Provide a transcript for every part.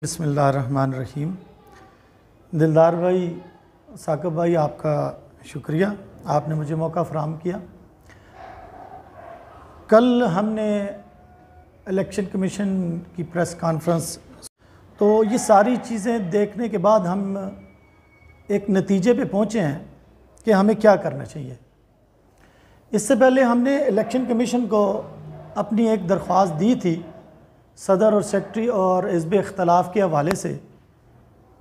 बिस्मिल्लाहिर्रहमानिर्रहीम। दिलदार भाई, साकिब भाई, आपका शुक्रिया, आपने मुझे मौका फ़राहम किया। कल हमने इलेक्शन कमीशन की प्रेस कॉन्फ्रेंस, तो ये सारी चीज़ें देखने के बाद हम एक नतीजे पे पहुँचे हैं कि हमें क्या करना चाहिए। इससे पहले हमने इलेक्शन कमीशन को अपनी एक दरख्वास्त दी थी सदर और सेक्रेटरी और हिज़्ब इख्तलाफ के हवाले से,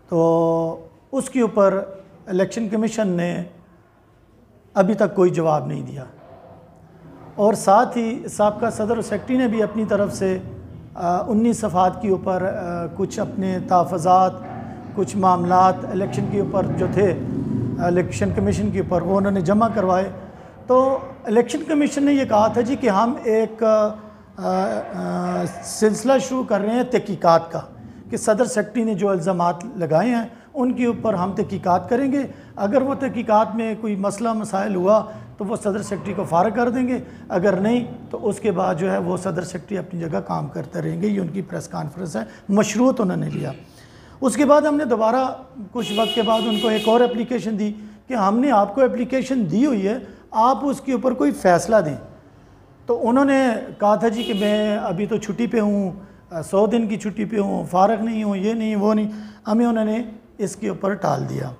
तो उसके ऊपर इलेक्शन कमीशन ने अभी तक कोई जवाब नहीं दिया। और साथ ही साबका सदर और सेक्रेटरी ने भी अपनी तरफ से 19 सफ़ात के ऊपर कुछ अपने तहफ़्फ़ुज़ात, कुछ मामलात इलेक्शन के ऊपर जो थे इलेक्शन कमीशन के ऊपर, वो उन्होंने जमा करवाए। तो इलेक्शन कमीशन ने ये कहा था जी कि हम एक सिलसिला शुरू कर रहे हैं तहकीकात का, कि सदर सेक्रेटरी ने जो इल्ज़ामात लगाए हैं उनके ऊपर हम तहकीकात करेंगे। अगर वो तहकीकात में कोई मसला मसाइल हुआ तो वो सदर सेक्रेटरी को फ़ारग कर देंगे, अगर नहीं तो उसके बाद जो है वो सदर सेक्रेटरी अपनी जगह काम करते रहेंगे। ये उनकी प्रेस कॉन्फ्रेंस है, मशरूत उन्होंने लिया। उसके बाद हमने दोबारा कुछ वक्त के बाद उनको एक और एप्लीकेशन दी कि हमने आपको एप्लीकेशन दी हुई है, आप उसके ऊपर कोई फ़ैसला दें। तो उन्होंने कहा था जी कि मैं अभी तो छुट्टी पे हूँ, 100 दिन की छुट्टी पे हूँ, फ़ारग नहीं हूँ, ये नहीं वो नहीं। हमें उन्होंने इसके ऊपर टाल दिया।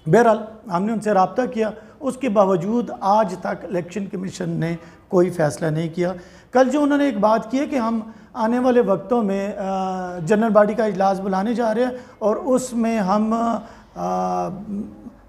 बहरहाल हमने उनसे रब्ता किया, उसके बावजूद आज तक इलेक्शन कमीशन ने कोई फ़ैसला नहीं किया। कल जो उन्होंने एक बात की है कि हम आने वाले वक्तों में जनरल बॉडी का इजलास बुलाने जा रहे हैं और उसमें हम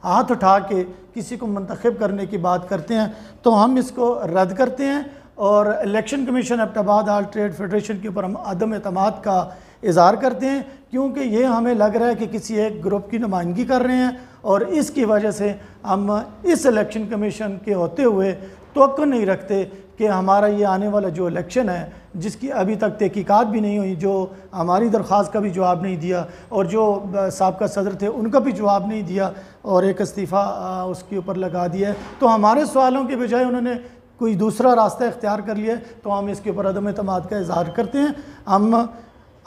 हाथ उठा के किसी को मुंतखब करने की बात करते हैं, तो हम इसको रद्द करते हैं और election commission Abbottabad all trade federation के ऊपर हम अदम एतमाद का इज़हार करते हैं, क्योंकि ये हमें लग रहा है कि किसी एक ग्रुप की नुमाइंदगी कर रहे हैं और इसकी वजह से हम इस इलेक्शन कमीशन के होते हुए तवक्को नहीं रखते कि हमारा ये आने वाला जो इलेक्शन है, जिसकी अभी तक तहकीकात भी नहीं हुई, जो हमारी दरख्वास्त का भी जवाब नहीं दिया और जो साबका सदर थे उनका भी जवाब नहीं दिया और एक इस्तीफ़ा उसके ऊपर लगा दिया है, तो हमारे सवालों के बजाय उन्होंने कोई दूसरा रास्ता इख्तियार कर लिया है, तो हम इसके ऊपर अदम एतमाद का इज़हार करते हैं। हम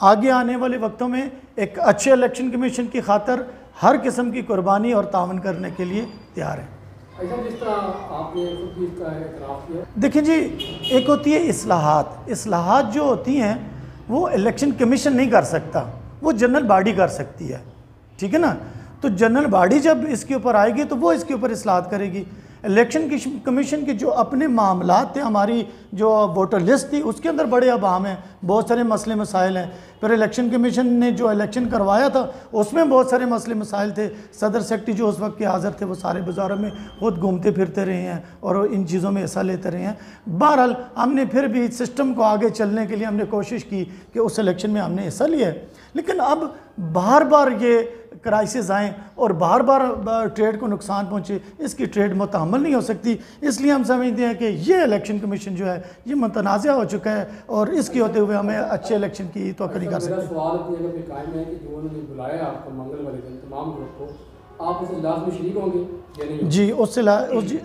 आगे आने वाले वक्तों में एक अच्छे इलेक्शन कमीशन की खातर हर किस्म की कुर्बानी और तावन करने के लिए तैयार हैं। जिस तरह आपने इसका एतराफ़ किया, देखिए जी, एक होती है इस्लाहात जो होती हैं वो इलेक्शन कमीशन नहीं कर सकता, वो जनरल बॉडी कर सकती है, ठीक है ना। तो जनरल बॉडी जब इसके ऊपर आएगी तो वो इसके ऊपर इस्लाहात करेगी। इलेक्शन कमीशन के जो अपने मामलात थे, हमारी जो वोटर लिस्ट थी उसके अंदर बड़े अबाम हैं, बहुत सारे मसले मसाइल हैं। फिर इलेक्शन कमीशन ने जो इलेक्शन करवाया था उसमें बहुत सारे मसले मसाइल थे। सदर सेक्रेटरी जो उस वक्त के हाज़िर थे वो सारे बाज़ारों में खुद घूमते फिरते रहे हैं और इन चीज़ों में हिस्सा लेते रहे हैं। बहरहाल हमने फिर भी सिस्टम को आगे चलने के लिए हमने कोशिश की कि उस इलेक्शन में हमने हिस्सा लिया है, लेकिन अब बार बार ये क्राइसिस आएँ और बार बार ट्रेड को नुकसान पहुँचे, इसकी ट्रेड मुतहम्मल नहीं हो सकती। इसलिए हम समझते हैं कि ये इलेक्शन कमीशन जो है ये मुतनाज़ा हो चुका है और इसके होते हुए हमें अच्छे इलेक्शन की तवक्को नहीं कर सकते। मेरा सवाल अपनी जगह पे कायम है कि जो उन्होंने बुलाया आपको मंगल वाले दिन तमाम ग्रुप को, आप उस इजलास में शरीक होंगे या नहीं? जी,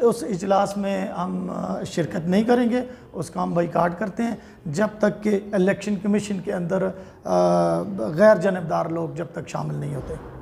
उस इजलास में हम शिरकत नहीं करेंगे, उसका हम बाइकाट करते हैं जब तक कि इलेक्शन कमीशन के अंदर गैर जानबदार लोग जब तक शामिल नहीं होते।